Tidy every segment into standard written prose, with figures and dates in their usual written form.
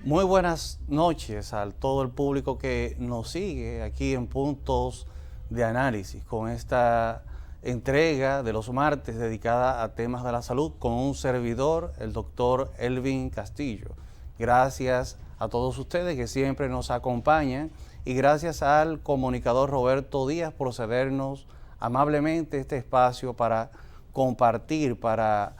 Muy buenas noches a todo el público que nos sigue aquí en Puntos de Análisis con esta entrega de los martes dedicada a temas de la salud con un servidor, el doctor Elvin Castillo. Gracias a todos ustedes que siempre nos acompañan y gracias al comunicador Roberto Díaz por cedernos amablemente este espacio para compartir, para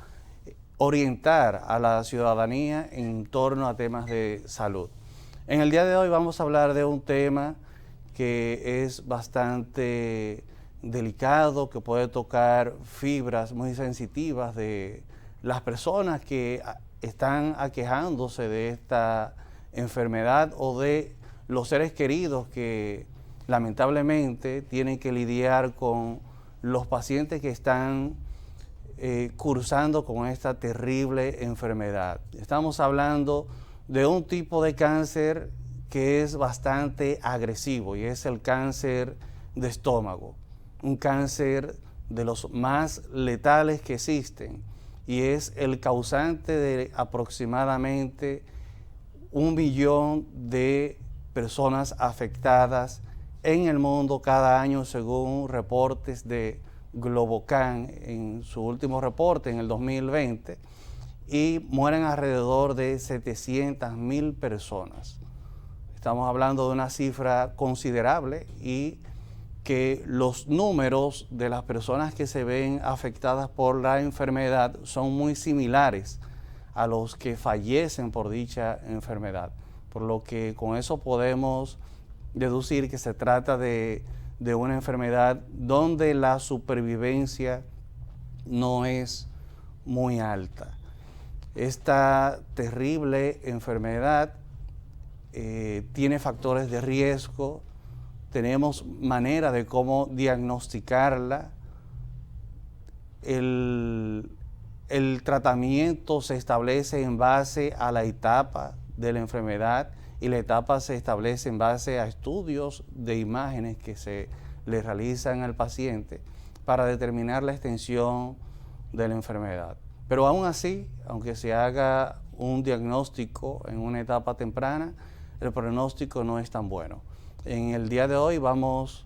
orientar a la ciudadanía en torno a temas de salud. En el día de hoy vamos a hablar de un tema que es bastante delicado, que puede tocar fibras muy sensitivas de las personas que están aquejándose de esta enfermedad o de los seres queridos que lamentablemente tienen que lidiar con los pacientes que están cursando con esta terrible enfermedad. Estamos hablando de un tipo de cáncer que es bastante agresivo y es el cáncer de estómago, un cáncer de los más letales que existen y es el causante de aproximadamente 1 millón de personas afectadas en el mundo cada año según reportes de Globocan en su último reporte en el 2020 y mueren alrededor de 700,000 personas. Estamos hablando de una cifra considerable y que los números de las personas que se ven afectadas por la enfermedad son muy similares a los que fallecen por dicha enfermedad, por lo que con eso podemos deducir que se trata de una enfermedad donde la supervivencia no es muy alta. Esta terrible enfermedad tiene factores de riesgo, tenemos manera de cómo diagnosticarla, el tratamiento se establece en base a la etapa de la enfermedad y la etapa se establece en base a estudios de imágenes que se le realizan al paciente para determinar la extensión de la enfermedad. Pero aún así, aunque se haga un diagnóstico en una etapa temprana, el pronóstico no es tan bueno. En el día de hoy vamos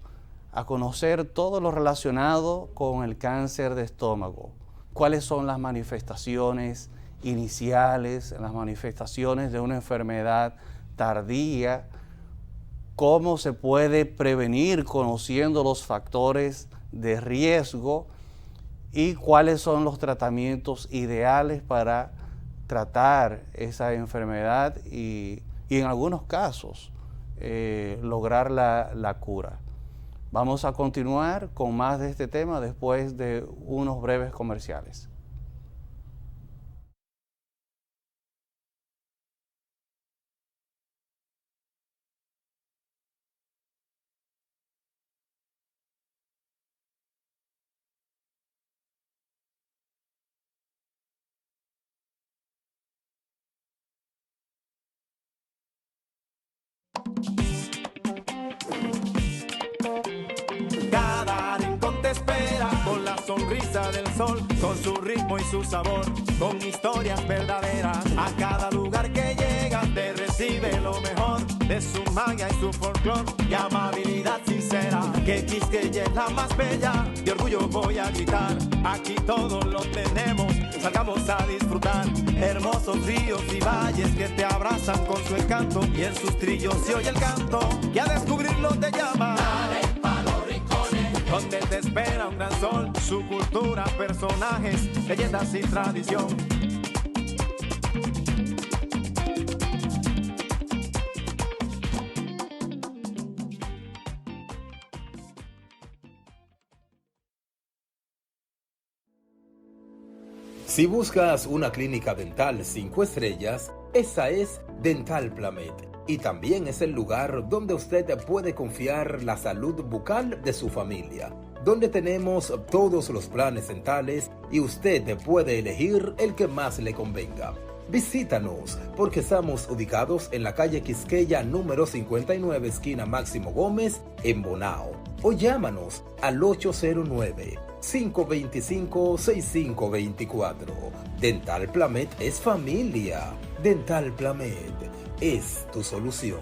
a conocer todo lo relacionado con el cáncer de estómago. ¿Cuáles son las manifestaciones iniciales, las manifestaciones de una enfermedad tardía? ¿Cómo se puede prevenir conociendo los factores de riesgo? ¿Y cuáles son los tratamientos ideales para tratar esa enfermedad y en algunos casos lograr la cura? Vamos a continuar con más de este tema después de unos breves comerciales. Cada rincón te espera con la sonrisa del sol, con su ritmo y su sabor, con historias verdaderas. A cada lugar que llegas te recibe lo mejor de su magia y su folclor y amabilidad sincera. Que Quisqueya es la más bella, de orgullo voy a gritar. Aquí todo lo tenemos, salgamos a disfrutar. Hermosos ríos y valles que te abrazan con su encanto y en sus trillos se oye el canto y a descubrirlo te llama. Donde te espera un gran sol, su cultura, personajes, leyendas y tradición. Si buscas una clínica dental 5 estrellas, esa es Dental Plamed. Y también es el lugar donde usted puede confiar la salud bucal de su familia, donde tenemos todos los planes dentales y usted puede elegir el que más le convenga. Visítanos porque estamos ubicados en la calle Quisqueya número 59, esquina Máximo Gómez, en Bonao. O llámanos al 809-525-6524. Dental Plamed es familia. Dental Plamed es tu solución.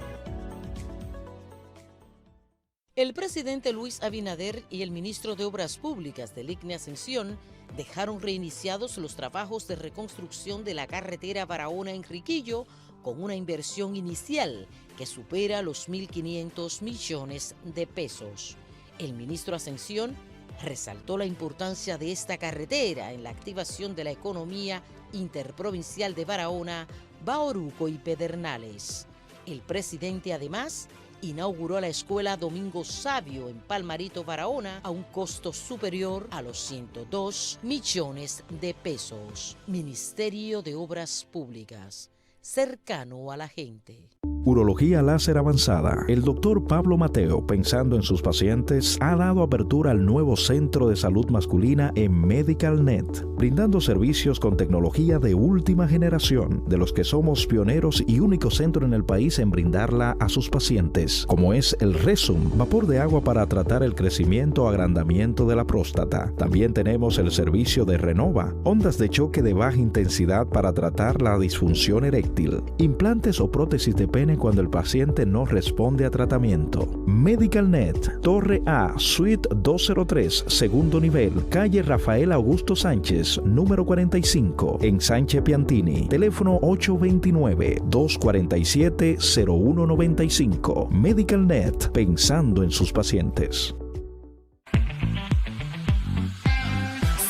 El presidente Luis Abinader y el ministro de Obras Públicas del ICNE Ascensión dejaron reiniciados los trabajos de reconstrucción de la carretera Barahona-Enriquillo con una inversión inicial que supera los 1.500 millones de pesos. El ministro Ascensión resaltó la importancia de esta carretera en la activación de la economía interprovincial de Barahona, Bauruco y Pedernales. El presidente además inauguró la escuela Domingo Sabio en Palmarito, Barahona, a un costo superior a los 102 millones de pesos. Ministerio de Obras Públicas, cercano a la gente. Urología láser avanzada. El doctor Pablo Mateo, pensando en sus pacientes, ha dado apertura al nuevo centro de salud masculina en MedicalNet, brindando servicios con tecnología de última generación, de los que somos pioneros y único centro en el país en brindarla a sus pacientes, como es el Resum, vapor de agua para tratar el crecimiento o agrandamiento de la próstata. También tenemos el servicio de Renova, ondas de choque de baja intensidad para tratar la disfunción eréctil, implantes o prótesis de pene cuando el paciente no responde a tratamiento. MedicalNet, Torre A, Suite 203, segundo nivel, calle Rafael Augusto Sánchez, número 45, en Sánchez Piantini. Teléfono 829-247-0195. MedicalNet, pensando en sus pacientes.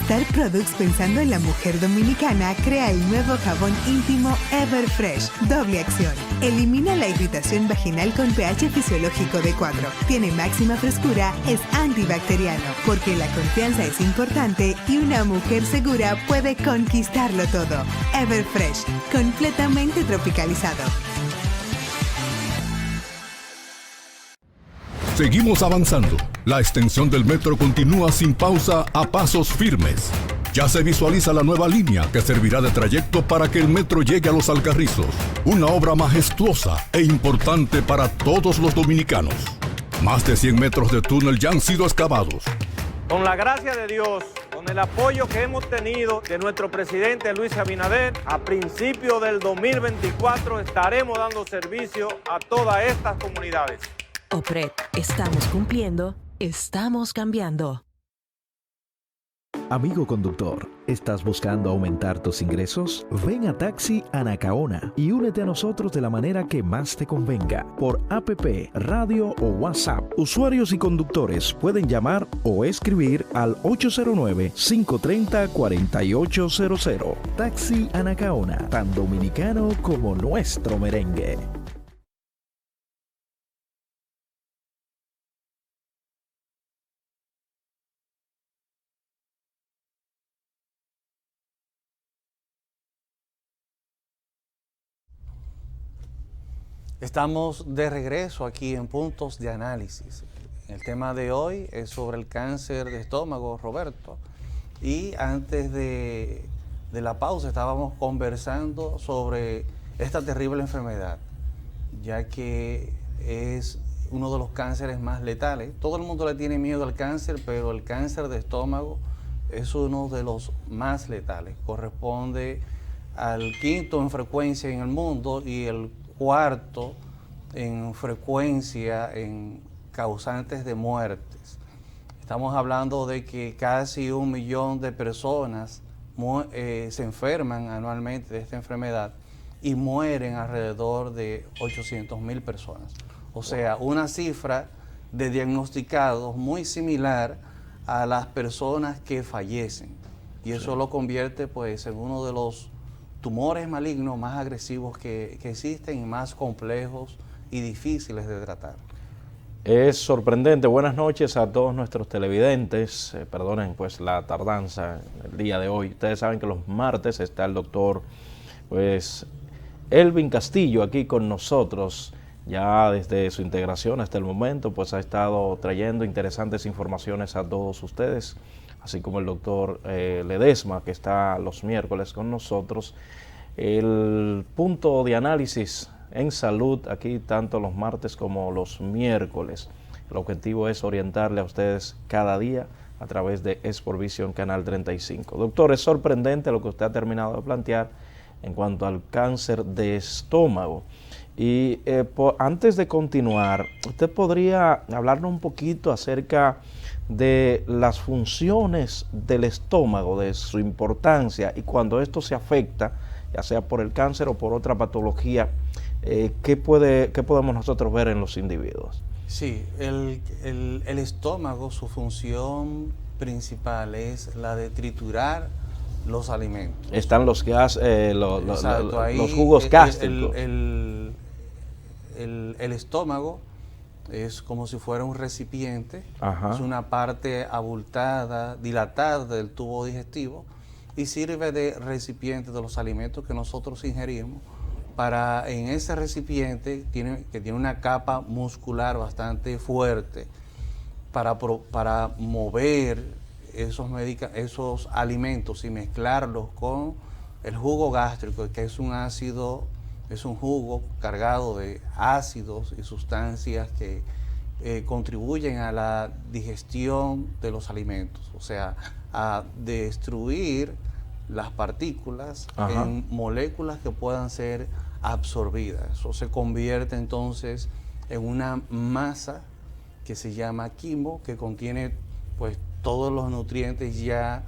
Star Products, pensando en la mujer dominicana, crea el nuevo jabón íntimo Everfresh, doble acción. Elimina la irritación vaginal con pH fisiológico de 4. Tiene máxima frescura, es antibacteriano, porque la confianza es importante y una mujer segura puede conquistarlo todo. Everfresh, completamente tropicalizado. Seguimos avanzando. La extensión del metro continúa sin pausa a pasos firmes. Ya se visualiza la nueva línea que servirá de trayecto para que el metro llegue a Los Alcarrizos. Una obra majestuosa e importante para todos los dominicanos. Más de 100 metros de túnel ya han sido excavados. Con la gracia de Dios, con el apoyo que hemos tenido de nuestro presidente Luis Abinader, a principios del 2024 estaremos dando servicio a todas estas comunidades. OPRED, estamos cumpliendo, estamos cambiando. Amigo conductor, ¿estás buscando aumentar tus ingresos? Ven a Taxi Anacaona y únete a nosotros de la manera que más te convenga, por APP, radio o WhatsApp. Usuarios y conductores pueden llamar o escribir al 809-530-4800. Taxi Anacaona, tan dominicano como nuestro merengue. Estamos de regreso aquí en Puntos de Análisis. El tema de hoy es sobre el cáncer de estómago, Roberto. Y antes de la pausa estábamos conversando sobre esta terrible enfermedad, ya que es uno de los cánceres más letales. Todo el mundo le tiene miedo al cáncer, pero el cáncer de estómago es uno de los más letales. Corresponde al quinto en frecuencia en el mundo y el cuarto en frecuencia en causantes de muertes. Estamos hablando de que casi 1 millón de personas se enferman anualmente de esta enfermedad y mueren alrededor de 800,000 personas. O sea, una cifra de diagnosticados muy similar a las personas que fallecen. Y eso lo convierte pues en uno de los tumores malignos más agresivos que existen y más complejos y difíciles de tratar. Es sorprendente. Buenas noches a todos nuestros televidentes. Perdonen pues la tardanza el día de hoy. Ustedes saben que los martes está el doctor Elvin Castillo aquí con nosotros. Ya desde su integración hasta el momento pues ha estado trayendo interesantes informaciones a todos ustedes, así como el doctor Ledesma, que está los miércoles con nosotros. El punto de análisis en salud, aquí tanto los martes como los miércoles. El objetivo es orientarle a ustedes cada día a través de Sportvision Canal 35. Doctor, es sorprendente lo que usted ha terminado de plantear en cuanto al cáncer de estómago. Y antes de continuar, ¿usted podría hablarnos un poquito acerca de las funciones del estómago, de su importancia y cuando esto se afecta, ya sea por el cáncer o por otra patología, qué podemos nosotros ver en los individuos? Sí, el estómago, su función principal es la de triturar los alimentos. Están los Exacto, los jugos gástricos. El estómago es como si fuera un recipiente, Ajá. Es una parte abultada, dilatada del tubo digestivo y sirve de recipiente de los alimentos que nosotros ingerimos. En ese recipiente, que tiene una capa muscular bastante fuerte, para mover esos alimentos y mezclarlos con el jugo gástrico, que es un ácido, es un jugo cargado de ácidos y sustancias que contribuyen a la digestión de los alimentos, o sea, a destruir las partículas Ajá. en moléculas que puedan ser absorbidas. Eso se convierte entonces en una masa que se llama quimo, que contiene pues todos los nutrientes ya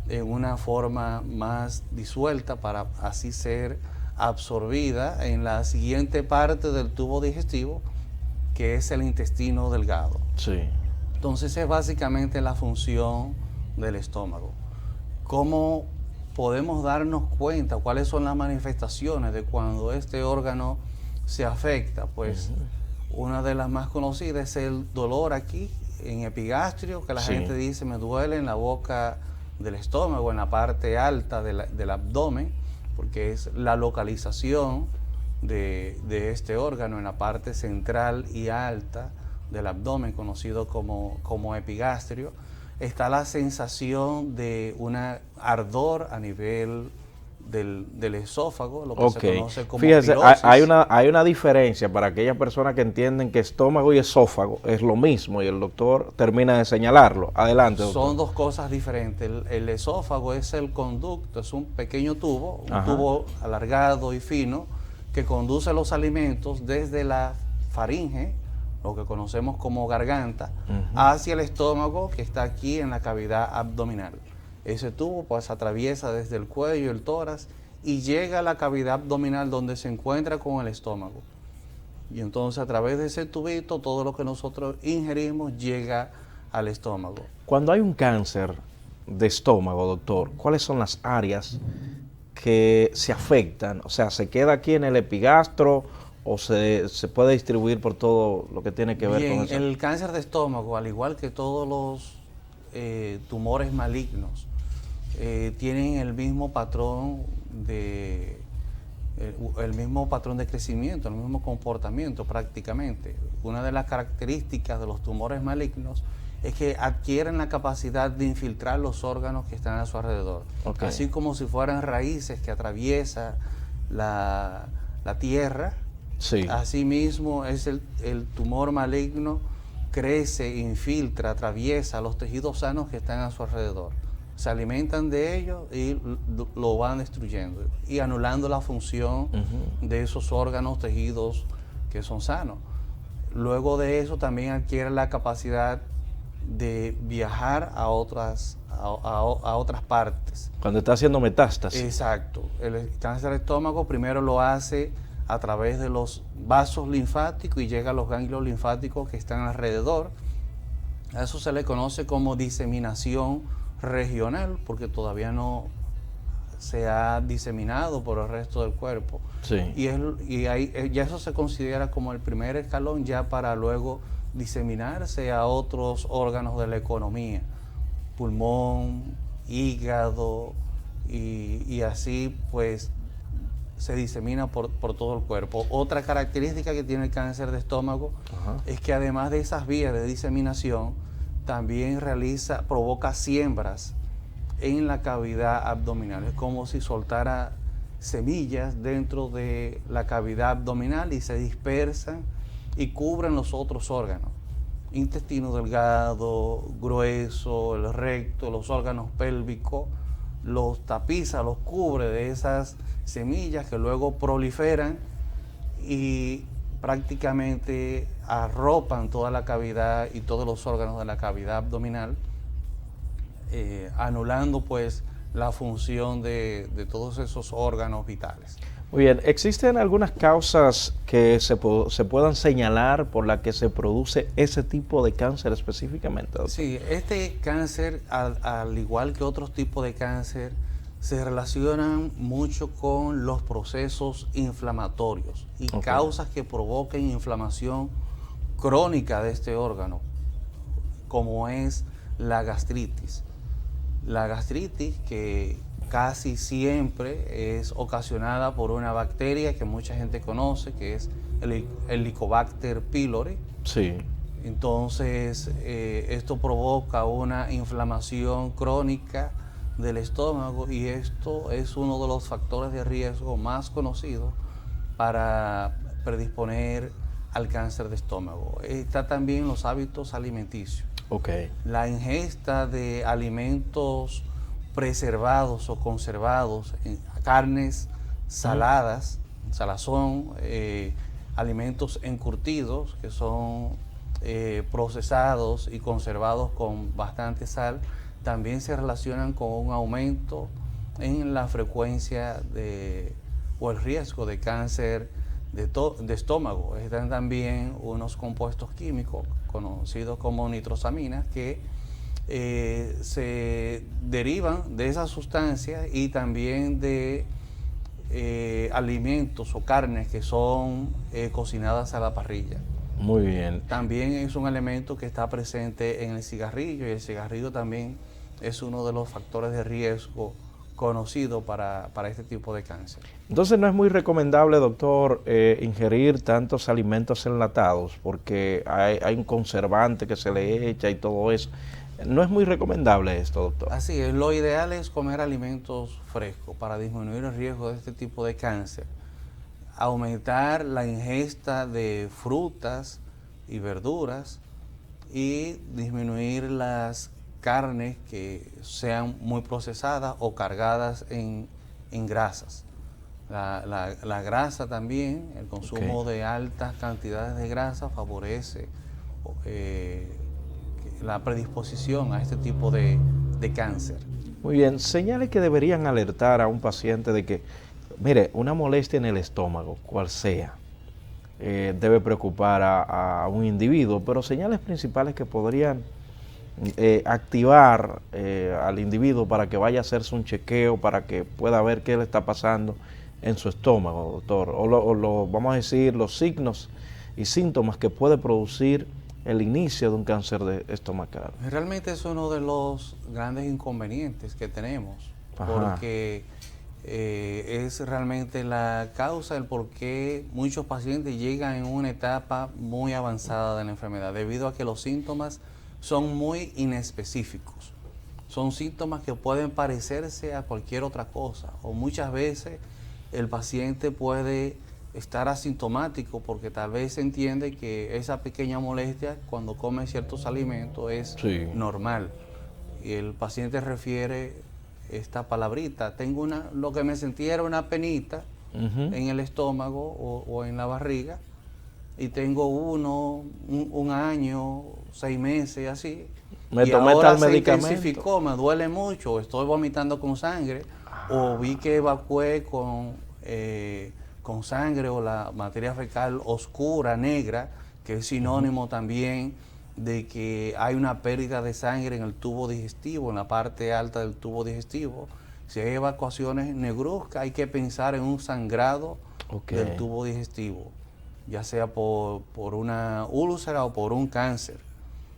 en una forma más disuelta para así ser absorbida en la siguiente parte del tubo digestivo, que es el intestino delgado. Sí. Entonces es básicamente la función del estómago. ¿Cómo podemos darnos cuenta cuáles son las manifestaciones de cuando este órgano se afecta? Pues una de las más conocidas es el dolor aquí en epigastrio, que la gente dice me duele en la boca del estómago, en la parte alta del abdomen, porque es la localización de este órgano en la parte central y alta del abdomen, conocido como epigastrio. Está la sensación de un ardor a nivel del esófago, lo que se conoce como Fíjese, pirosis. hay una diferencia para aquellas personas que entienden que estómago y esófago es lo mismo y el doctor termina de señalarlo. Adelante, doctor. Son dos cosas diferentes. El esófago es el conducto, es un pequeño tubo, un tubo alargado y fino que conduce los alimentos desde la faringe, lo que conocemos como garganta, hacia el estómago, que está aquí en la cavidad abdominal. Ese tubo pues atraviesa desde el cuello y el tórax y llega a la cavidad abdominal donde se encuentra con el estómago. Y entonces a través de ese tubito todo lo que nosotros ingerimos llega al estómago. Cuando hay un cáncer de estómago, doctor, ¿cuáles son las áreas que se afectan? O sea, ¿se queda aquí en el epigastro o se puede distribuir por todo lo que tiene que ver con eso? El cáncer de estómago, al igual que todos los tumores malignos, tienen el mismo patrón de crecimiento, el mismo comportamiento prácticamente. Una de las características de los tumores malignos es que adquieren la capacidad de infiltrar los órganos que están a su alrededor. Así como si fueran raíces que atraviesan la tierra. Sí. Asimismo es el tumor maligno, crece, infiltra, atraviesa los tejidos sanos que están a su alrededor. Se alimentan de ellos y lo van destruyendo y anulando la función de esos órganos, tejidos que son sanos. Luego de eso también adquiere la capacidad de viajar a otras partes. Cuando está haciendo metástasis. Exacto. El cáncer de estómago primero lo hace a través de los vasos linfáticos y llega a los ganglios linfáticos que están alrededor. A eso se le conoce como diseminación regional, porque todavía no se ha diseminado por el resto del cuerpo. Sí. Ya eso se considera como el primer escalón ya para luego diseminarse a otros órganos de la economía, pulmón, hígado, y así pues se disemina por todo el cuerpo. Otra característica que tiene el cáncer de estómago es que además de esas vías de diseminación, también provoca siembras en la cavidad abdominal. Es como si soltara semillas dentro de la cavidad abdominal y se dispersan y cubren los otros órganos. Intestino delgado, grueso, el recto, los órganos pélvicos, los tapiza, los cubre de esas semillas que luego proliferan y prácticamente arropan toda la cavidad y todos los órganos de la cavidad abdominal, anulando pues la función de todos esos órganos vitales. Muy bien, ¿existen algunas causas que se puedan señalar por las que se produce ese tipo de cáncer específicamente, doctor? Sí, este cáncer, al igual que otros tipos de cáncer, se relacionan mucho con los procesos inflamatorios y causas que provoquen inflamación crónica de este órgano, como es la gastritis. La gastritis, que casi siempre es ocasionada por una bacteria que mucha gente conoce, que es el Helicobacter pylori. Sí. Entonces, esto provoca una inflamación crónica del estómago y esto es uno de los factores de riesgo más conocidos para predisponer al cáncer de estómago. Está también los hábitos alimenticios. La ingesta de alimentos preservados o conservados, carnes saladas, salazón, alimentos encurtidos que son procesados y conservados con bastante sal, también se relacionan con un aumento en la frecuencia o el riesgo de cáncer de estómago. Están también unos compuestos químicos conocidos como nitrosaminas que se derivan de esas sustancias y también de alimentos o carnes que son cocinadas a la parrilla. Muy bien. También es un elemento que está presente en el cigarrillo y el cigarrillo también es uno de los factores de riesgo conocido para este tipo de cáncer. Entonces no es muy recomendable, doctor, ingerir tantos alimentos enlatados porque hay un conservante que se le echa y todo eso. No es muy recomendable esto, doctor. Así es, lo ideal es comer alimentos frescos para disminuir el riesgo de este tipo de cáncer. Aumentar la ingesta de frutas y verduras y disminuir las carnes que sean muy procesadas o cargadas en grasas. La grasa también, el consumo de altas cantidades de grasa favorece la predisposición a este tipo de cáncer. Muy bien, señales que deberían alertar a un paciente de que, mire, una molestia en el estómago, cual sea, debe preocupar a un individuo, pero señales principales que podrían activar al individuo para que vaya a hacerse un chequeo, para que pueda ver qué le está pasando en su estómago, doctor, o vamos a decir, los signos y síntomas que puede producir el inicio de un cáncer estomacal. Realmente es uno de los grandes inconvenientes que tenemos, porque es realmente la causa del por qué muchos pacientes llegan en una etapa muy avanzada de la enfermedad, debido a que los síntomas son muy inespecíficos. Son síntomas que pueden parecerse a cualquier otra cosa, o muchas veces el paciente puede estar asintomático porque tal vez entiende que esa pequeña molestia cuando come ciertos alimentos es normal. Y el paciente refiere esta palabrita, lo que me sentía era una penita en el estómago o en la barriga, y tengo un año, 6 meses, así. Me y tomé ahora tal se medicamento. intensificó, me duele mucho, estoy vomitando con sangre, o vi que evacué con sangre o la materia fecal oscura, negra, que es sinónimo también de que hay una pérdida de sangre en el tubo digestivo, en la parte alta del tubo digestivo. Si hay evacuaciones negruzcas, hay que pensar en un sangrado del tubo digestivo, ya sea por una úlcera o por un cáncer.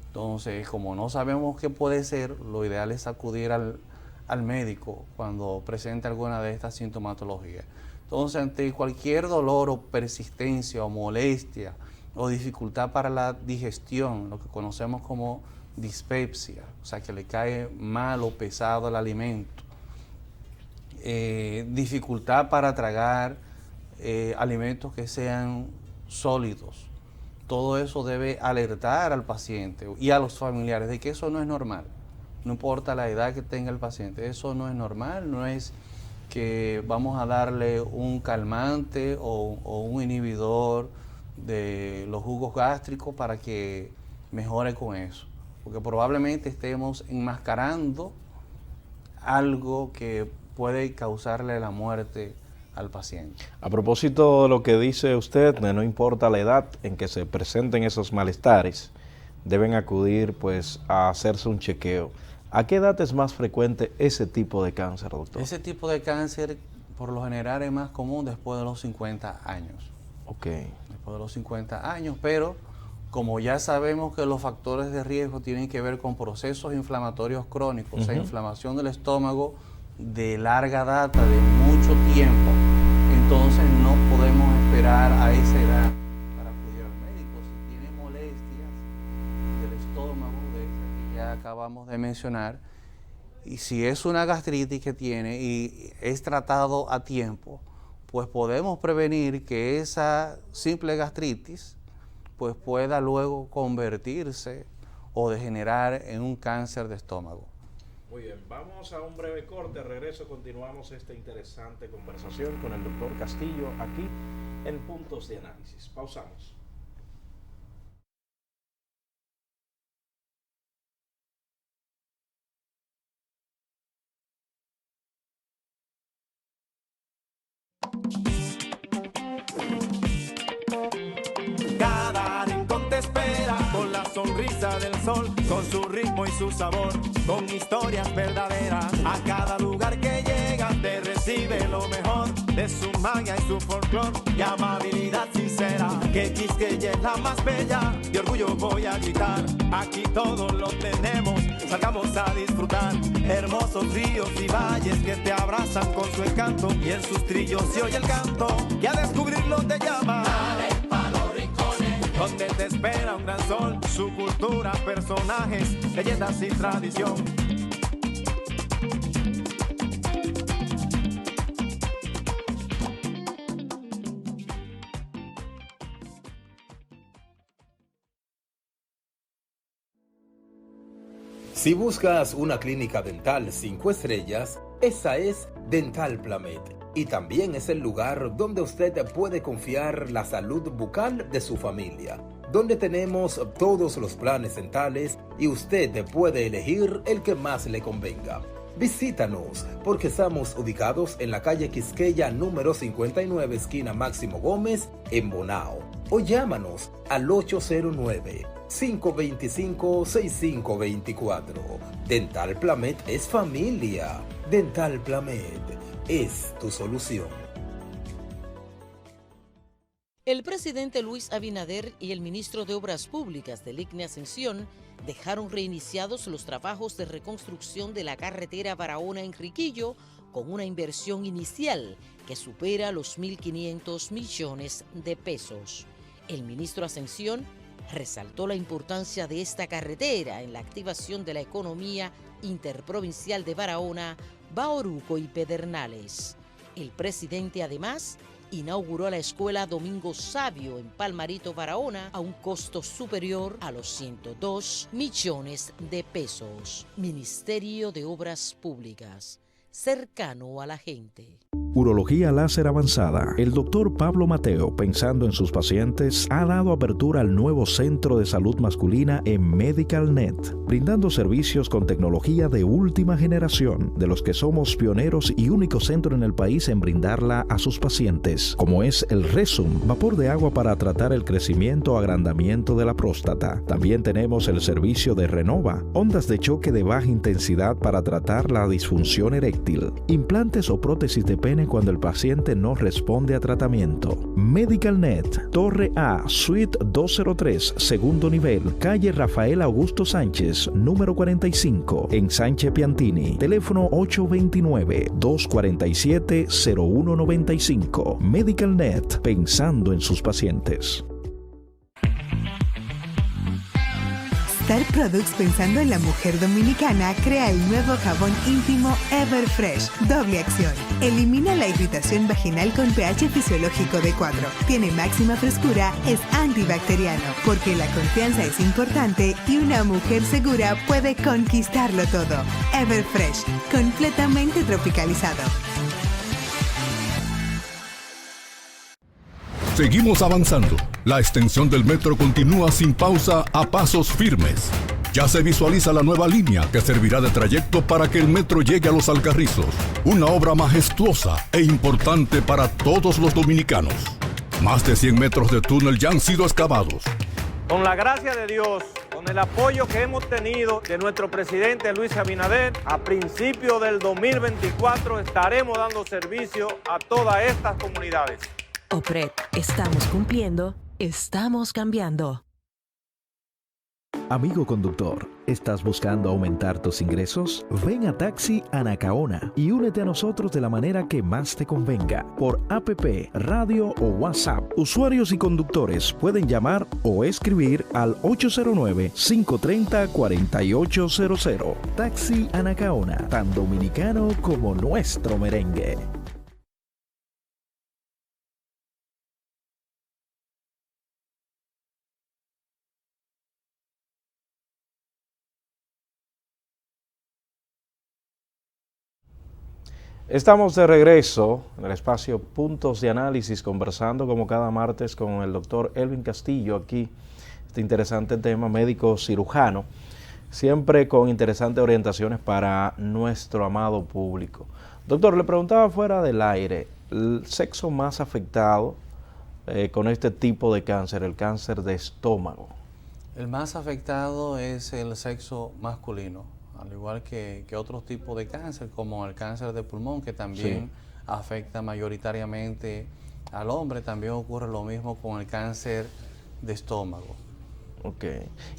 Entonces, como no sabemos qué puede ser, lo ideal es acudir al médico cuando presente alguna de estas sintomatologías. Entonces, ante cualquier dolor o persistencia o molestia o dificultad para la digestión, lo que conocemos como dispepsia, o sea, que le cae mal o pesado el alimento, dificultad para tragar alimentos que sean sólidos. Todo eso debe alertar al paciente y a los familiares de que eso no es normal. No importa la edad que tenga el paciente, eso no es normal, no es que vamos a darle un calmante o un inhibidor de los jugos gástricos para que mejore con eso, porque probablemente estemos enmascarando algo que puede causarle la muerte al paciente. A propósito de lo que dice usted, no importa la edad en que se presenten esos malestares, deben acudir pues a hacerse un chequeo. ¿A qué edad es más frecuente ese tipo de cáncer, doctor? Ese tipo de cáncer por lo general es más común después de los 50 años. Ok. Después de los 50 años, pero como ya sabemos que los factores de riesgo tienen que ver con procesos inflamatorios crónicos, o sea, inflamación del estómago de larga data, de mucho tiempo, entonces no podemos esperar a esa edad para acudir al médico. Si tiene molestias del estómago, de esas que ya acabamos de mencionar, y si es una gastritis que tiene y es tratado a tiempo, pues podemos prevenir que esa simple gastritis pues pueda luego convertirse o degenerar en un cáncer de estómago. Muy bien, vamos a un breve corte, regreso, continuamos esta interesante conversación con el doctor Castillo aquí en Puntos de Análisis. Pausamos. Cada rincón te espera con la sonrisa del sol, con su ritmo y su sabor, con historias verdaderas. A cada lugar que llegas te recibe lo mejor de su magia y su folclor y amabilidad sincera. Que Quisqueya es la más bella, de orgullo voy a gritar. Aquí todos lo tenemos, salgamos a disfrutar. Hermosos ríos y valles que te abrazan con su encanto, y en sus trillos se oye el canto que a descubrirlo te llama. Donde te espera un gran sol, su cultura, personajes, leyendas y tradición. Si buscas una clínica dental 5 estrellas, esa es Dental Plamet. Y también es el lugar donde usted puede confiar la salud bucal de su familia, donde tenemos todos los planes dentales y usted puede elegir el que más le convenga. Visítanos porque estamos ubicados en la calle Quisqueya número 59, esquina Máximo Gómez, en Bonao. O llámanos al 809-525-6524. Dental Plamet es familia. Dental Plamet es tu solución. El presidente Luis Abinader y el ministro de Obras Públicas del ICNE Ascensión dejaron reiniciados los trabajos de reconstrucción de la carretera Barahona-Enriquillo con una inversión inicial que supera los 1.500 millones de pesos. El ministro Ascensión resaltó la importancia de esta carretera en la activación de la economía interprovincial de Barahona, Bauruco y Pedernales. El presidente además inauguró la escuela Domingo Sabio en Palmarito, Barahona, a un costo superior a los 102 millones de pesos. Ministerio de Obras Públicas, cercano a la gente. Urología láser avanzada. El doctor Pablo Mateo, pensando en sus pacientes, ha dado apertura al nuevo centro de salud masculina en MedicalNet, brindando servicios con tecnología de última generación, de los que somos pioneros y único centro en el país en brindarla a sus pacientes, como es el Resum, vapor de agua para tratar el crecimiento o agrandamiento de la próstata. También tenemos el servicio de Renova, ondas de choque de baja intensidad para tratar la disfunción eréctil, implantes o prótesis de pene cuando el paciente no responde a tratamiento. MedicalNet, Torre A, Suite 203, segundo nivel, calle Rafael Augusto Sánchez, número 45, en Sánchez Piantini. Teléfono 829-247-0195. MedicalNet, pensando en sus pacientes. Star Products, pensando en la mujer dominicana, crea el nuevo jabón íntimo Everfresh, doble acción. Elimina la irritación vaginal con pH fisiológico de 4. Tiene máxima frescura, es antibacteriano, porque la confianza es importante y una mujer segura puede conquistarlo todo. Everfresh, completamente tropicalizado. Seguimos avanzando. La extensión del metro continúa sin pausa a pasos firmes. Ya se visualiza la nueva línea que servirá de trayecto para que el metro llegue a Los Alcarrizos. Una obra majestuosa e importante para todos los dominicanos. Más de 100 metros de túnel ya han sido excavados. Con la gracia de Dios, con el apoyo que hemos tenido de nuestro presidente Luis Abinader, a principios del 2024 estaremos dando servicio a todas estas comunidades. OPRED, estamos cumpliendo, estamos cambiando. Amigo conductor, ¿estás buscando aumentar tus ingresos? Ven a Taxi Anacaona y únete a nosotros de la manera que más te convenga, por APP, radio o WhatsApp. Usuarios y conductores pueden llamar o escribir al 809-530-4800. Taxi Anacaona, tan dominicano como nuestro merengue. Estamos de regreso en el espacio Puntos de Análisis, conversando como cada martes con el doctor Elvin Castillo, aquí este interesante tema, médico cirujano, siempre con interesantes orientaciones para nuestro amado público. Doctor, le preguntaba fuera del aire, el sexo más afectado con este tipo de cáncer, el cáncer de estómago. El más afectado es el sexo masculino, al igual que otros tipos de cáncer, como el cáncer de pulmón, que también afecta mayoritariamente al hombre. También ocurre lo mismo con el cáncer de estómago. Ok.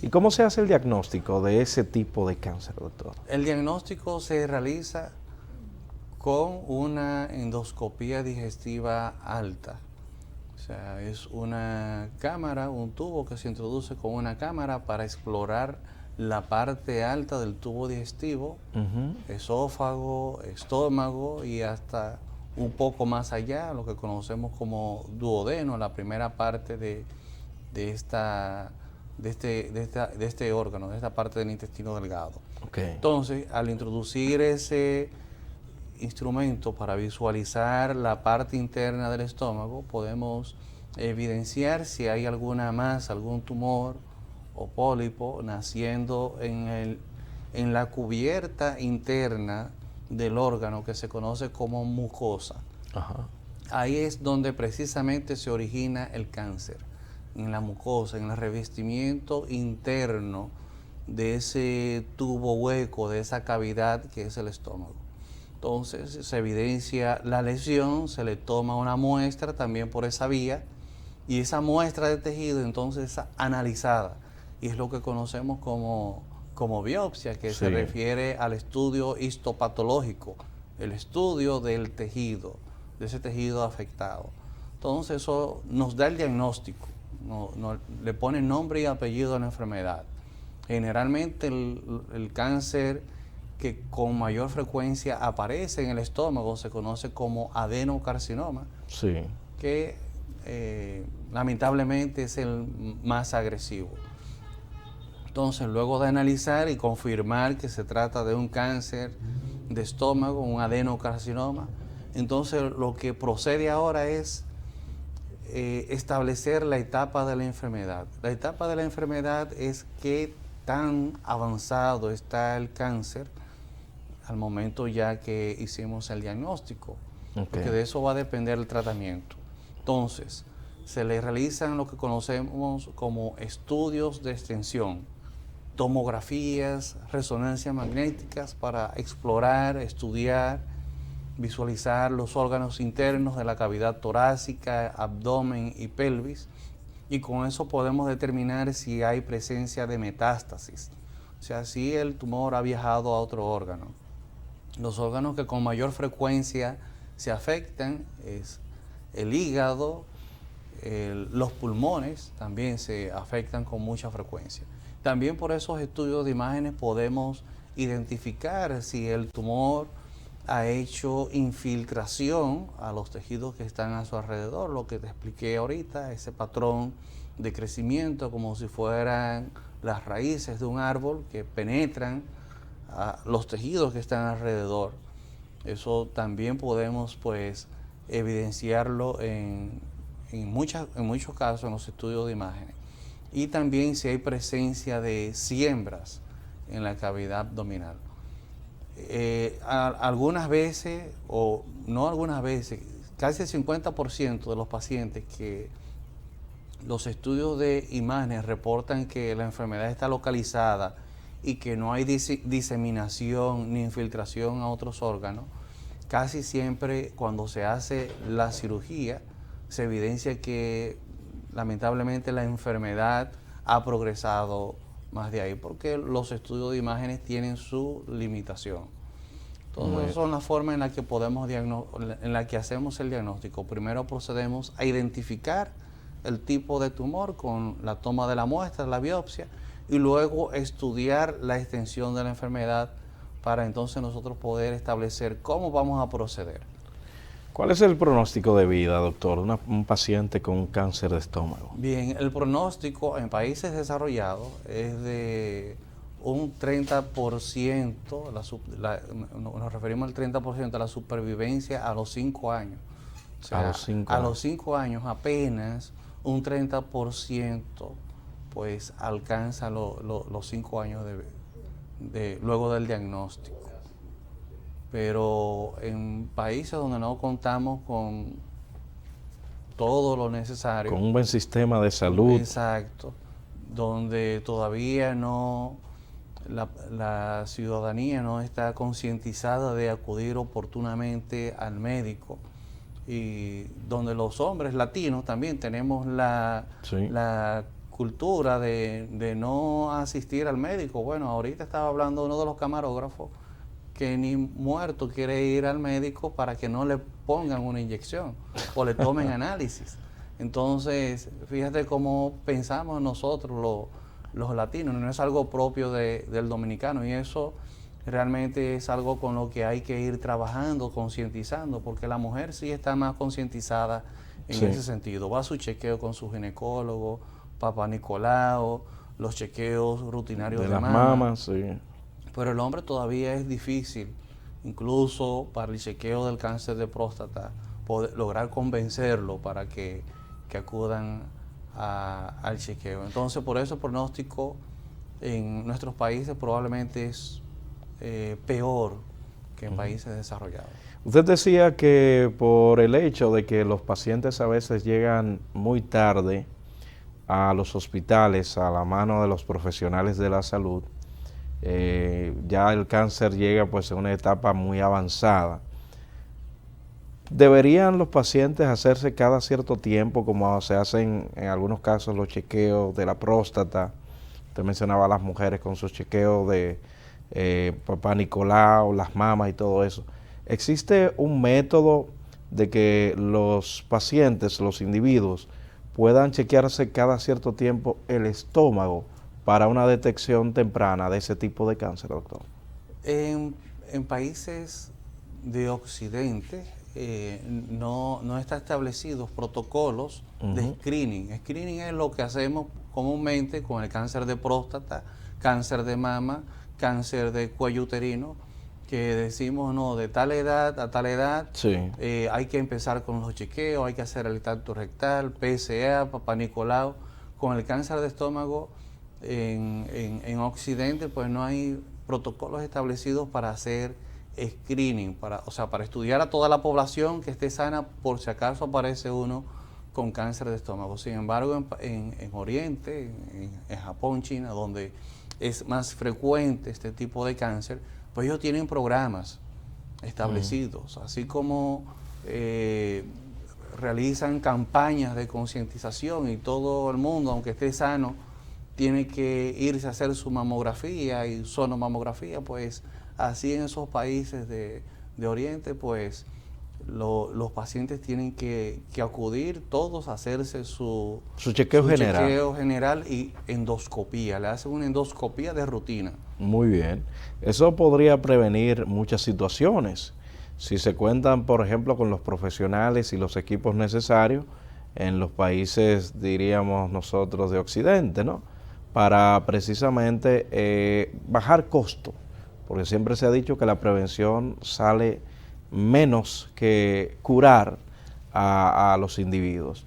¿Y cómo se hace el diagnóstico de ese tipo de cáncer, doctor? El diagnóstico se realiza con una endoscopía digestiva alta. O sea, es una cámara, un tubo que se introduce con una cámara para explorar la parte alta del tubo digestivo, esófago, estómago y hasta un poco más allá, lo que conocemos como duodeno, la primera parte de este órgano, de esta parte del intestino delgado. Okay. Entonces, al introducir ese instrumento para visualizar la parte interna del estómago, podemos evidenciar si hay alguna masa, algún tumor o pólipo naciendo en la cubierta interna del órgano, que se conoce como mucosa. Ajá. Ahí es donde precisamente se origina el cáncer, en la mucosa, en el revestimiento interno de ese tubo hueco, de esa cavidad que es el estómago. Entonces se evidencia la lesión, se le toma una muestra también por esa vía, y esa muestra de tejido entonces es analizada, y es lo que conocemos como biopsia, que se refiere al estudio histopatológico, el estudio del tejido, de ese tejido afectado. Entonces eso nos da el diagnóstico, le pone nombre y apellido a la enfermedad. Generalmente el cáncer que con mayor frecuencia aparece en el estómago se conoce como adenocarcinoma, que lamentablemente es el más agresivo. Entonces, luego de analizar y confirmar que se trata de un cáncer de estómago, un adenocarcinoma, entonces lo que procede ahora es establecer la etapa de la enfermedad. La etapa de la enfermedad es qué tan avanzado está el cáncer al momento ya que hicimos el diagnóstico, porque de eso va a depender el tratamiento. Entonces, se le realizan lo que conocemos como estudios de extensión, tomografías, resonancias magnéticas para explorar, estudiar, visualizar los órganos internos de la cavidad torácica, abdomen y pelvis, y con eso podemos determinar si hay presencia de metástasis, o sea, si el tumor ha viajado a otro órgano. Los órganos que con mayor frecuencia se afectan es el hígado, los pulmones también se afectan con mucha frecuencia. También por esos estudios de imágenes podemos identificar si el tumor ha hecho infiltración a los tejidos que están a su alrededor, lo que te expliqué ahorita, ese patrón de crecimiento como si fueran las raíces de un árbol que penetran a los tejidos que están alrededor. Eso también podemos pues evidenciarlo en muchos casos en los estudios de imágenes. Y también si hay presencia de siembras en la cavidad abdominal. Algunas veces, o no algunas veces, casi el 50% de los pacientes que los estudios de imágenes reportan que la enfermedad está localizada y que no hay diseminación ni infiltración a otros órganos, casi siempre cuando se hace la cirugía se evidencia que lamentablemente la enfermedad ha progresado más de ahí, porque los estudios de imágenes tienen su limitación. Entonces, esas son las formas en las que hacemos el diagnóstico. Primero procedemos a identificar el tipo de tumor con la toma de la muestra, la biopsia, y luego estudiar la extensión de la enfermedad para entonces nosotros poder establecer cómo vamos a proceder. ¿Cuál es el pronóstico de vida, doctor, de un paciente con cáncer de estómago? Bien, el pronóstico en países desarrollados es de un 30%, nos referimos al 30% de la supervivencia a los 5 años. O sea, a los 5 años apenas un 30% pues alcanza los 5 años luego del diagnóstico. Pero en países donde no contamos con todo lo necesario, con un buen sistema de salud, exacto, donde todavía la ciudadanía no está concientizada de acudir oportunamente al médico, y donde los hombres latinos también tenemos la cultura de no asistir al médico. Bueno, ahorita estaba hablando uno de los camarógrafos que ni muerto quiere ir al médico para que no le pongan una inyección o le tomen análisis. Entonces, fíjate cómo pensamos nosotros los latinos, no es algo propio del dominicano, y eso realmente es algo con lo que hay que ir trabajando, concientizando, porque la mujer sí está más concientizada en ese sentido. Va a su chequeo con su ginecólogo, Papá Nicolau, los chequeos rutinarios de las mama. mamas, sí. Pero el hombre todavía es difícil, incluso para el chequeo del cáncer de próstata, poder lograr convencerlo para que acudan al chequeo. Entonces, por eso el pronóstico en nuestros países probablemente es peor que en países desarrollados. Usted decía que por el hecho de que los pacientes a veces llegan muy tarde a los hospitales, a la mano de los profesionales de la salud, ya el cáncer llega pues en una etapa muy avanzada. ¿Deberían los pacientes hacerse cada cierto tiempo, como se hacen en algunos casos los chequeos de la próstata? Usted mencionaba a las mujeres con sus chequeos de Papá Nicolau, las mamas y todo eso. ¿Existe un método de que los pacientes, los individuos, puedan chequearse cada cierto tiempo el estómago para una detección temprana de ese tipo de cáncer, doctor? En países de Occidente no están establecidos protocolos de screening. Screening es lo que hacemos comúnmente con el cáncer de próstata, cáncer de mama, cáncer de cuello uterino, que decimos, no, de tal edad a tal edad hay que empezar con los chequeos, hay que hacer el tacto rectal, PSA, Papá Nicolau. Con el cáncer de estómago en Occidente pues no hay protocolos establecidos para hacer screening, para estudiar a toda la población que esté sana por si acaso aparece uno con cáncer de estómago. Sin embargo, en Oriente, en Japón, China, donde es más frecuente este tipo de cáncer, pues ellos tienen programas establecidos, así como realizan campañas de concientización, y todo el mundo, aunque esté sano, tiene que irse a hacer su mamografía y sonomamografía. Pues así en esos países de Oriente, pues los pacientes tienen que acudir todos a hacerse su chequeo general y endoscopía. Le hacen una endoscopía de rutina. Muy bien. Eso podría prevenir muchas situaciones. Si se cuentan, por ejemplo, con los profesionales y los equipos necesarios en los países, diríamos nosotros, de Occidente, ¿no? Para precisamente bajar costo, porque siempre se ha dicho que la prevención sale menos que curar a los individuos.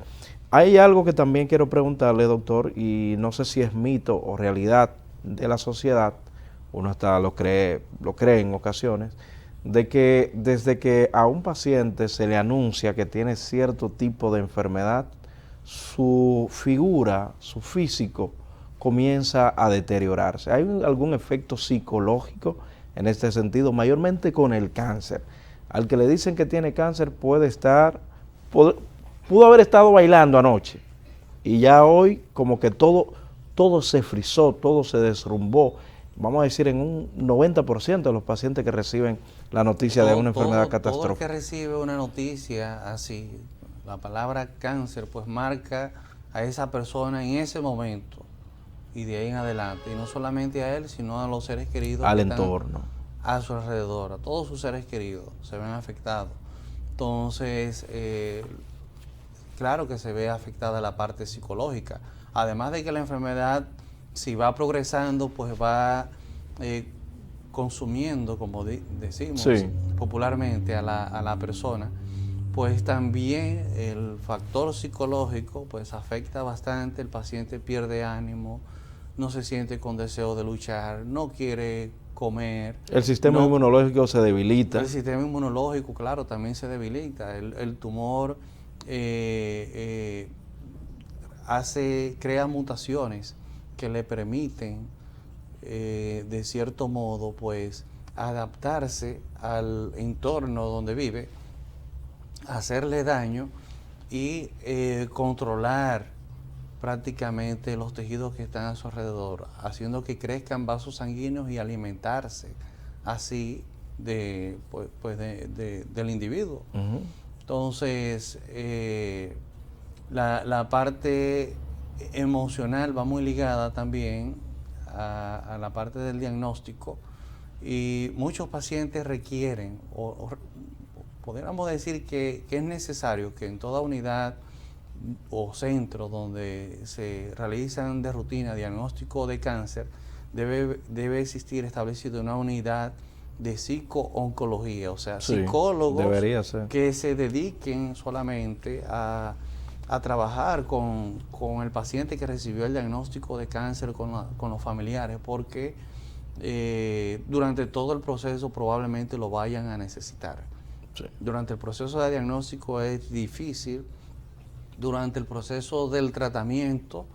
Hay algo que también quiero preguntarle, doctor, y no sé si es mito o realidad de la sociedad, uno hasta lo cree en ocasiones, de que desde que a un paciente se le anuncia que tiene cierto tipo de enfermedad, su figura, su físico, comienza a deteriorarse. ¿Hay algún efecto psicológico en este sentido, mayormente con el cáncer? Al que le dicen que tiene cáncer pudo haber estado bailando anoche y ya hoy como que todo se frizó, todo se derrumbó. Vamos a decir en un 90% de los pacientes que reciben la noticia de una enfermedad catastrófica. Todo el que recibe una noticia así, la palabra cáncer pues marca a esa persona en ese momento y de ahí en adelante, y no solamente a él, sino a los seres queridos al entorno, a su alrededor, a todos sus seres queridos se ven afectados. Entonces, claro que se ve afectada la parte psicológica, además de que la enfermedad, si va progresando, pues va consumiendo, como decimos popularmente, a la persona, pues también el factor psicológico pues afecta bastante. El paciente pierde ánimo, no se siente con deseo de luchar, no quiere comer. El sistema inmunológico se debilita. El sistema inmunológico, claro, también se debilita. El tumor crea mutaciones que le permiten, de cierto modo, pues, adaptarse al entorno donde vive, hacerle daño y controlar prácticamente los tejidos que están a su alrededor, haciendo que crezcan vasos sanguíneos y alimentarse así del individuo. Uh-huh. Entonces, la parte emocional va muy ligada también a la parte del diagnóstico, y muchos pacientes requieren, o podríamos decir que es necesario que en toda unidad o centro donde se realizan de rutina diagnóstico de cáncer, debe existir establecido una unidad de psico-oncología, o sea, psicólogos que se dediquen solamente a trabajar con el paciente que recibió el diagnóstico de cáncer, con los familiares, porque durante todo el proceso probablemente lo vayan a necesitar. Sí. Durante el proceso de diagnóstico es difícil. Durante el proceso del tratamiento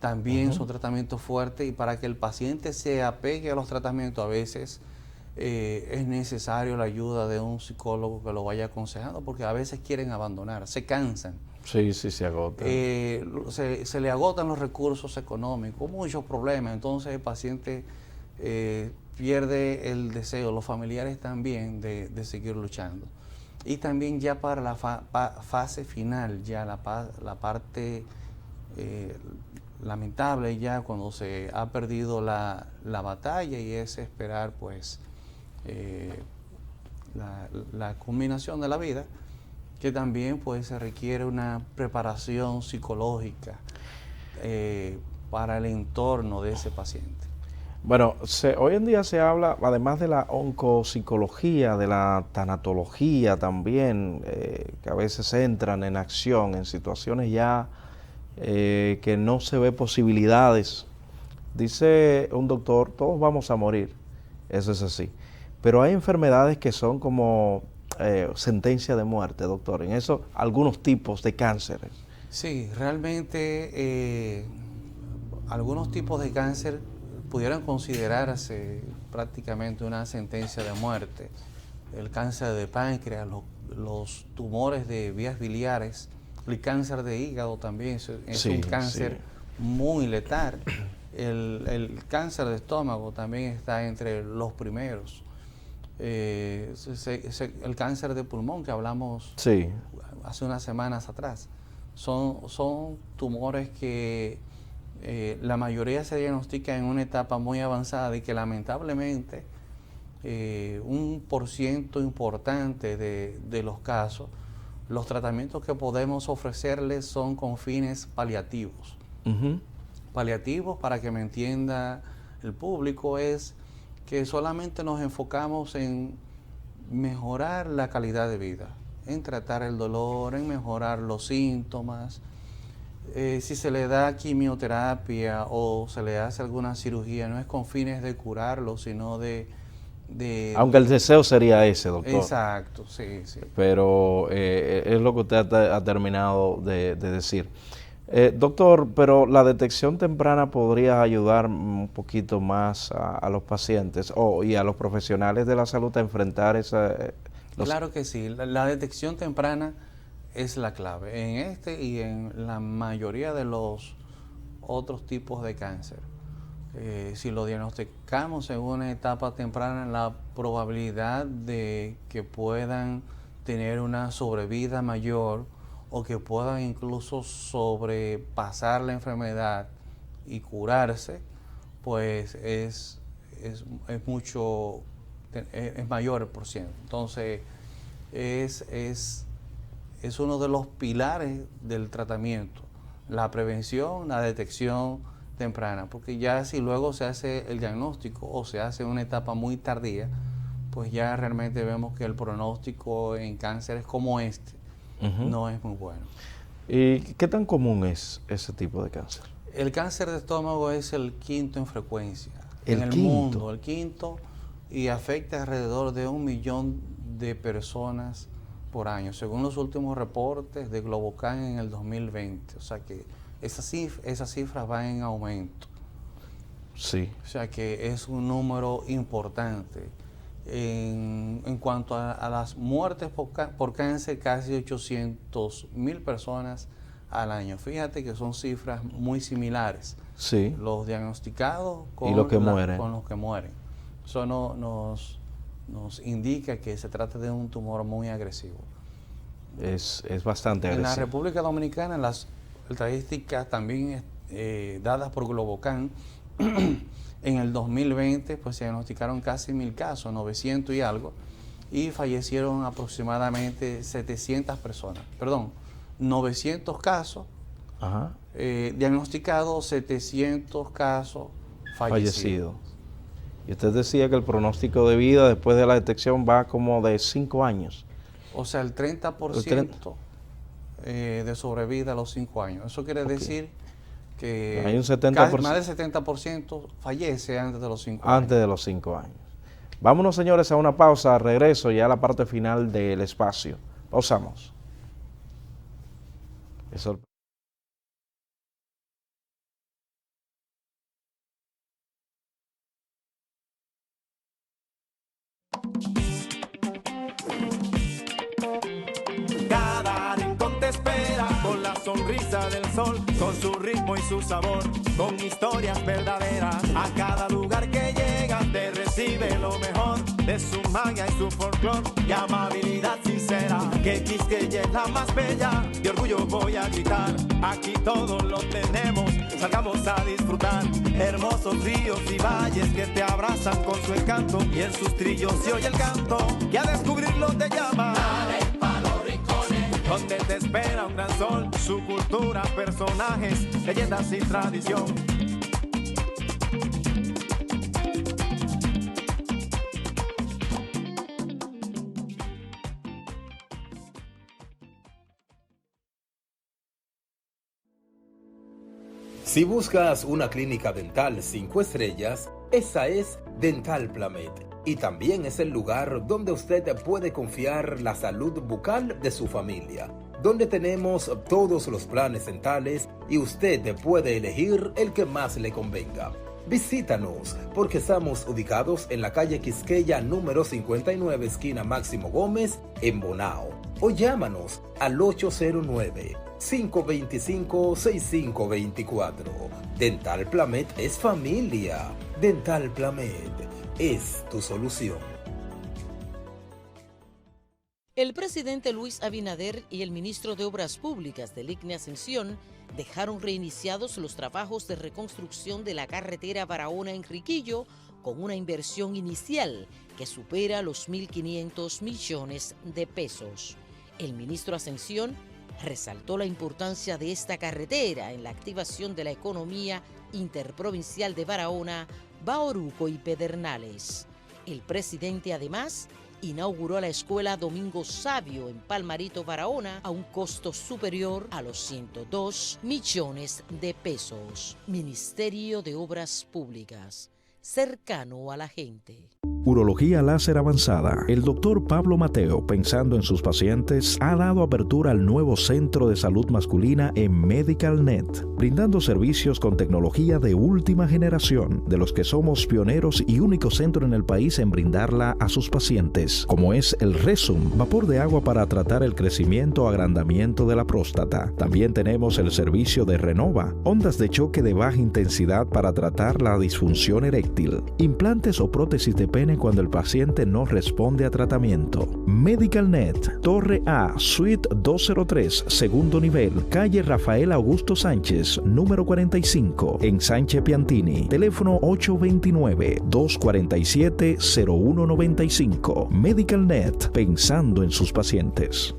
también son tratamientos fuertes, y para que el paciente se apegue a los tratamientos a veces es necesario la ayuda de un psicólogo que lo vaya aconsejando, porque a veces quieren abandonar, se cansan. Sí, se agotan. Se le agotan los recursos económicos, muchos problemas, entonces el paciente pierde el deseo, los familiares también, de seguir luchando. Y también ya para la fase final, ya la parte lamentable, ya cuando se ha perdido la batalla, y es esperar pues la culminación de la vida, que también pues se requiere una preparación psicológica para el entorno de ese paciente. Bueno, hoy en día se habla, además de la oncopsicología, de la tanatología también, que a veces entran en acción en situaciones ya que no se ve posibilidades. Dice un doctor, todos vamos a morir, eso es así. Pero hay enfermedades que son como sentencia de muerte, doctor, en eso algunos tipos de cánceres. Sí, realmente algunos tipos de cáncer pudieran considerarse prácticamente una sentencia de muerte. El cáncer de páncreas, los tumores de vías biliares, el cáncer de hígado también es un cáncer muy letal. El cáncer de estómago también está entre los primeros. el cáncer de pulmón que hablamos sí. hace unas semanas atrás. Son tumores que la mayoría se diagnostica en una etapa muy avanzada y que lamentablemente un % importante de los casos, los tratamientos que podemos ofrecerles son con fines paliativos. Paliativos, para que me entienda el público, es que solamente nos enfocamos en mejorar la calidad de vida, en tratar el dolor, en mejorar los síntomas. Si se le da quimioterapia o se le hace alguna cirugía, no es con fines de curarlo, sino aunque el deseo sería ese, doctor. Exacto, sí. Pero es lo que usted ha terminado de decir. Doctor, pero la detección temprana podría ayudar un poquito más a los pacientes y a los profesionales de la salud a enfrentar Claro que sí, la detección temprana es la clave en este y en la mayoría de los otros tipos de cáncer. Si lo diagnosticamos en una etapa temprana, la probabilidad de que puedan tener una sobrevida mayor o que puedan incluso sobrepasar la enfermedad y curarse, pues es mayor el %. Entonces, es uno de los pilares del tratamiento, la prevención, la detección temprana, porque ya si luego se hace el diagnóstico o se hace en una etapa muy tardía, pues ya realmente vemos que el pronóstico en cánceres como este no es muy bueno. ¿Y qué tan común es ese tipo de cáncer? El cáncer de estómago es el quinto en frecuencia en el mundo, el quinto, y afecta alrededor de 1 millón de personas por año, según los últimos reportes de Globocan en el 2020. O sea que esas cifras van en aumento. Sí. O sea que es un número importante. En cuanto a las muertes por cáncer, casi 800,000 personas al año. Fíjate que son cifras muy similares. Sí. Los diagnosticados con los que mueren. Eso nos indica que se trata de un tumor muy agresivo. Es bastante agresivo. En la República Dominicana, las estadísticas también dadas por Globocan, en el 2020 pues se diagnosticaron casi 1,000 casos, 900 y algo, y fallecieron aproximadamente 700 personas. Perdón, 900 casos diagnosticados, 700 casos fallecidos. Y usted decía que el pronóstico de vida después de la detección va como de 5 años. O sea, el 30% de sobrevida a los 5 años. Eso quiere decir que hay un 70%, más del 70% fallece antes de los 5 años. Antes de los 5 años. Vámonos, señores, a una pausa. Regreso ya a la parte final del espacio. Pausamos. Eso. Cada rincón te espera con la sonrisa del sol, con su ritmo y su sabor, con historias verdaderas. A cada lugar que llegas te recibe lo mejor de su magia y su folclor y amabilidad sincera. Que Quisqueya es la más bella, de orgullo voy a gritar. Aquí todos lo tenemos, salgamos a disfrutar. Hermosos ríos y valles que te abrazan con su encanto, y en sus trillos se oye el canto que a descubrirlo te llama. Dale pa' los rincones, donde te espera un gran sol, su cultura, personajes, leyendas y tradición. Si buscas una clínica dental 5 estrellas, esa es Dental Plamet. Y también es el lugar donde usted puede confiar la salud bucal de su familia, donde tenemos todos los planes dentales y usted puede elegir el que más le convenga. Visítanos porque estamos ubicados en la calle Quisqueya número 59, esquina Máximo Gómez, en Bonao. O llámanos al 809-525-6524. Dental Plamet es familia. Dental Plamet es tu solución. El presidente Luis Abinader y el ministro de Obras Públicas del ICNE Ascensión dejaron reiniciados los trabajos de reconstrucción de la carretera Barahona-Enriquillo con una inversión inicial que supera los 1.500 millones de pesos. El ministro Ascensión resaltó la importancia de esta carretera en la activación de la economía interprovincial de Barahona, Bauruco y Pedernales. El presidente además inauguró la escuela Domingo Sabio en Palmarito, Barahona, a un costo superior a los 102 millones de pesos. Ministerio de Obras Públicas, cercano a la gente. Urología láser avanzada. El doctor Pablo Mateo, pensando en sus pacientes, ha dado apertura al nuevo centro de salud masculina en MedicalNet, brindando servicios con tecnología de última generación, de los que somos pioneros y único centro en el país en brindarla a sus pacientes, como es el Resum, vapor de agua para tratar el crecimiento o agrandamiento de la próstata. También tenemos el servicio de Renova, ondas de choque de baja intensidad para tratar la disfunción eréctil, implantes o prótesis de pene cuando el paciente no responde a tratamiento. MedicalNet, Torre A, Suite 203, segundo nivel, calle Rafael Augusto Sánchez, número 45, en Sánchez Piantini. Teléfono 829-247-0195. MedicalNet, pensando en sus pacientes.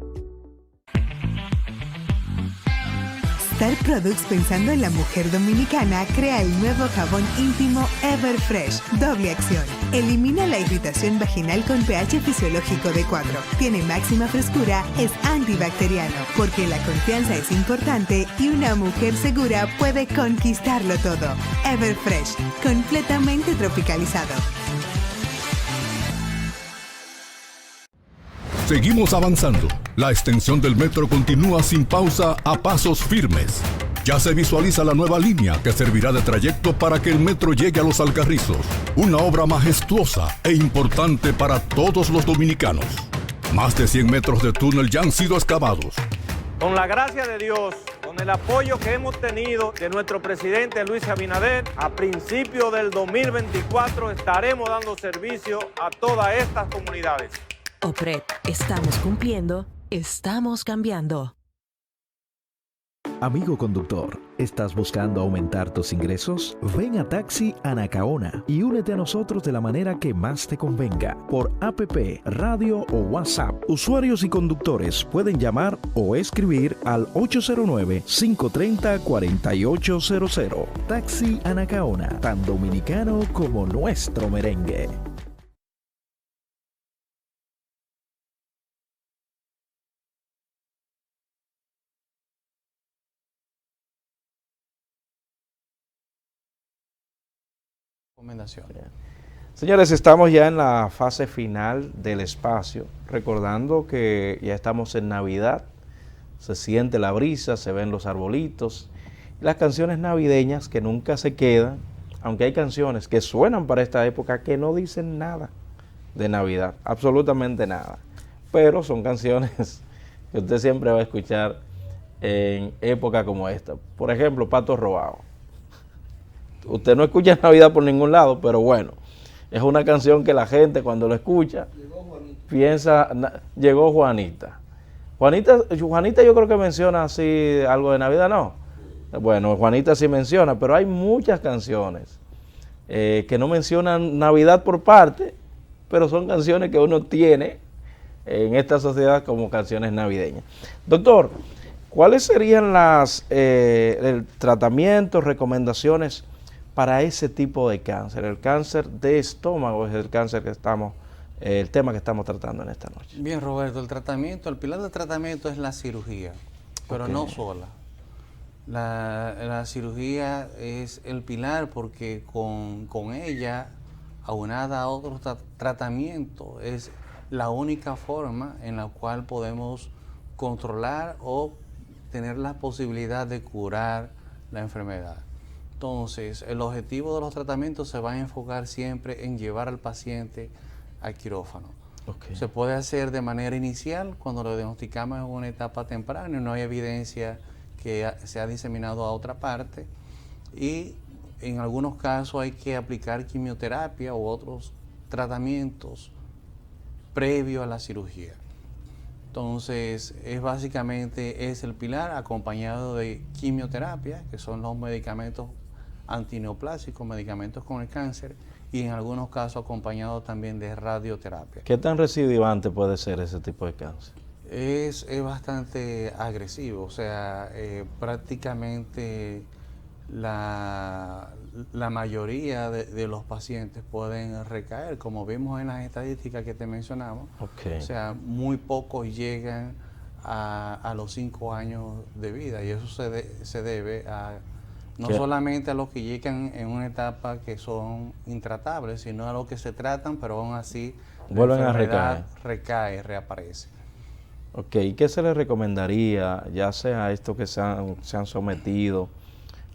Star Products, pensando en la mujer dominicana, crea el nuevo jabón íntimo Everfresh, doble acción. Elimina la irritación vaginal con pH fisiológico de 4. Tiene máxima frescura, es antibacteriano, porque la confianza es importante y una mujer segura puede conquistarlo todo. Everfresh, completamente tropicalizado. Seguimos avanzando. La extensión del metro continúa sin pausa a pasos firmes. Ya se visualiza la nueva línea que servirá de trayecto para que el metro llegue a Los Alcarrizos. Una obra majestuosa e importante para todos los dominicanos. Más de 100 metros de túnel ya han sido excavados. Con la gracia de Dios, con el apoyo que hemos tenido de nuestro presidente Luis Abinader, a principios del 2024 estaremos dando servicio a todas estas comunidades. OPRED, estamos cumpliendo, estamos cambiando. Amigo conductor, ¿estás buscando aumentar tus ingresos? Ven a Taxi Anacaona y únete a nosotros de la manera que más te convenga, por APP, radio o WhatsApp. Usuarios y conductores pueden llamar o escribir al 809-530-4800. Taxi Anacaona, tan dominicano como nuestro merengue. Señores, estamos ya en la fase final del espacio, recordando que ya estamos en Navidad, se siente la brisa, se ven los arbolitos, las canciones navideñas que nunca se quedan, aunque hay canciones que suenan para esta época que no dicen nada de Navidad, absolutamente nada, pero son canciones que usted siempre va a escuchar en época como esta. Por ejemplo, Pato Robado. Usted no escucha Navidad por ningún lado, pero bueno, es una canción que la gente cuando lo escucha piensa, llegó Juanita. Juanita yo creo que menciona así algo de Navidad, ¿no? Bueno, Juanita sí menciona, pero hay muchas canciones que no mencionan Navidad por parte, pero son canciones que uno tiene en esta sociedad como canciones navideñas. Doctor, ¿cuáles serían el tratamiento, recomendaciones para ese tipo de cáncer? El cáncer de estómago es el cáncer que el tema que estamos tratando en esta noche. Bien, Roberto, el pilar del tratamiento es la cirugía, pero no sola. La cirugía es el pilar porque con ella, aunada a otros tratamientos, es la única forma en la cual podemos controlar o tener la posibilidad de curar la enfermedad. Entonces, el objetivo de los tratamientos se va a enfocar siempre en llevar al paciente al quirófano. Okay. Se puede hacer de manera inicial cuando lo diagnosticamos en una etapa temprana y no hay evidencia que se ha diseminado a otra parte, y en algunos casos hay que aplicar quimioterapia u otros tratamientos previo a la cirugía. Entonces, básicamente es el pilar acompañado de quimioterapia, que son los medicamentos antineoplásicos, medicamentos con el cáncer, y en algunos casos acompañado también de radioterapia. ¿Qué tan recidivante puede ser ese tipo de cáncer? Es bastante agresivo, o sea, prácticamente la mayoría de los pacientes pueden recaer, como vimos en las estadísticas que te mencionamos. Okay. O sea, muy pocos llegan a los 5 años de vida, y eso se debe a no solamente a los que llegan en una etapa que son intratables, sino a los que se tratan, pero aún así vuelven a reaparece. Ok, ¿y qué se les recomendaría, ya sea esto que se han sometido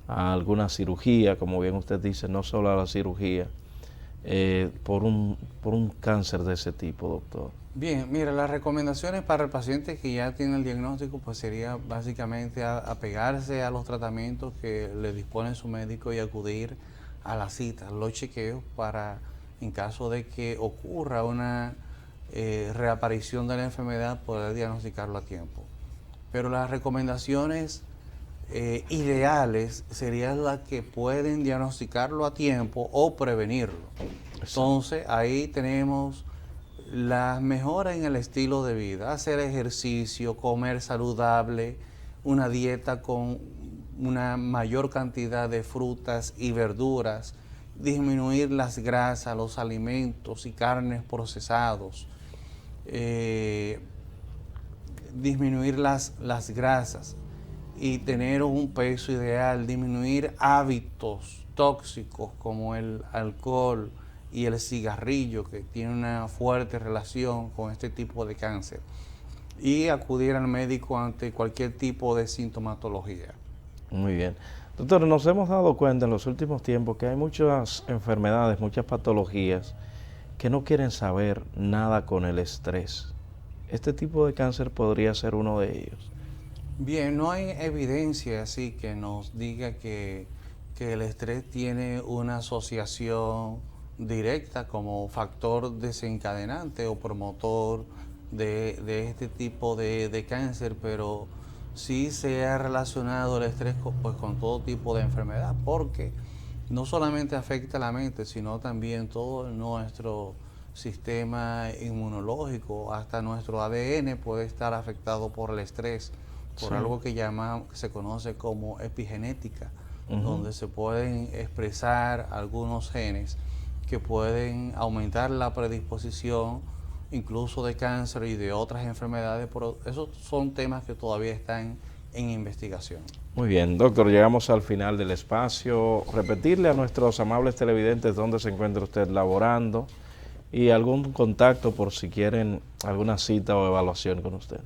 a alguna cirugía, como bien usted dice, no solo a la cirugía, por un cáncer de ese tipo, doctor? Bien, mira, las recomendaciones para el paciente que ya tiene el diagnóstico, pues sería básicamente apegarse a los tratamientos que le dispone su médico y acudir a las citas, los chequeos, para, en caso de que ocurra una reaparición de la enfermedad, poder diagnosticarlo a tiempo. Pero las recomendaciones ideales serían las que pueden diagnosticarlo a tiempo o prevenirlo. Entonces, ahí tenemos las mejoras en el estilo de vida: hacer ejercicio, comer saludable, una dieta con una mayor cantidad de frutas y verduras, disminuir las grasas, los alimentos y carnes procesados, disminuir las grasas y tener un peso ideal, disminuir hábitos tóxicos como el alcohol y el cigarrillo, que tiene una fuerte relación con este tipo de cáncer, y acudir al médico ante cualquier tipo de sintomatología. Muy bien. Doctor, nos hemos dado cuenta en los últimos tiempos que hay muchas enfermedades, muchas patologías que no quieren saber nada con el estrés. ¿Este tipo de cáncer podría ser uno de ellos? Bien, no hay evidencia así que nos diga que el estrés tiene una asociación directa como factor desencadenante o promotor de este tipo de cáncer, pero sí se ha relacionado el estrés con todo tipo de enfermedad, porque no solamente afecta la mente, sino también todo nuestro sistema inmunológico, hasta nuestro ADN puede estar afectado por el estrés, por algo que se conoce como epigenética, donde se pueden expresar algunos genes que pueden aumentar la predisposición incluso de cáncer y de otras enfermedades, pero esos son temas que todavía están en investigación. Muy bien, doctor, llegamos al final del espacio. Repetirle a nuestros amables televidentes dónde se encuentra usted laborando y algún contacto por si quieren alguna cita o evaluación con usted.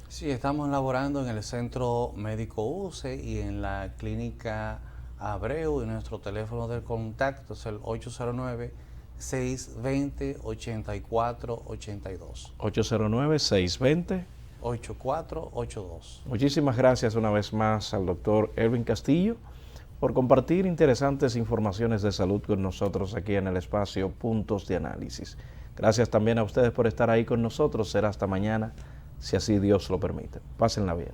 Sí, estamos laborando en el Centro Médico UCE y en la Clínica Abreu, y nuestro teléfono de contacto es el 809-620-8482. 809-620-8482. Muchísimas gracias una vez más al doctor Erwin Castillo por compartir interesantes informaciones de salud con nosotros aquí en el espacio Puntos de Análisis. Gracias también a ustedes por estar ahí con nosotros. Será hasta mañana, si así Dios lo permite. Pásenla bien.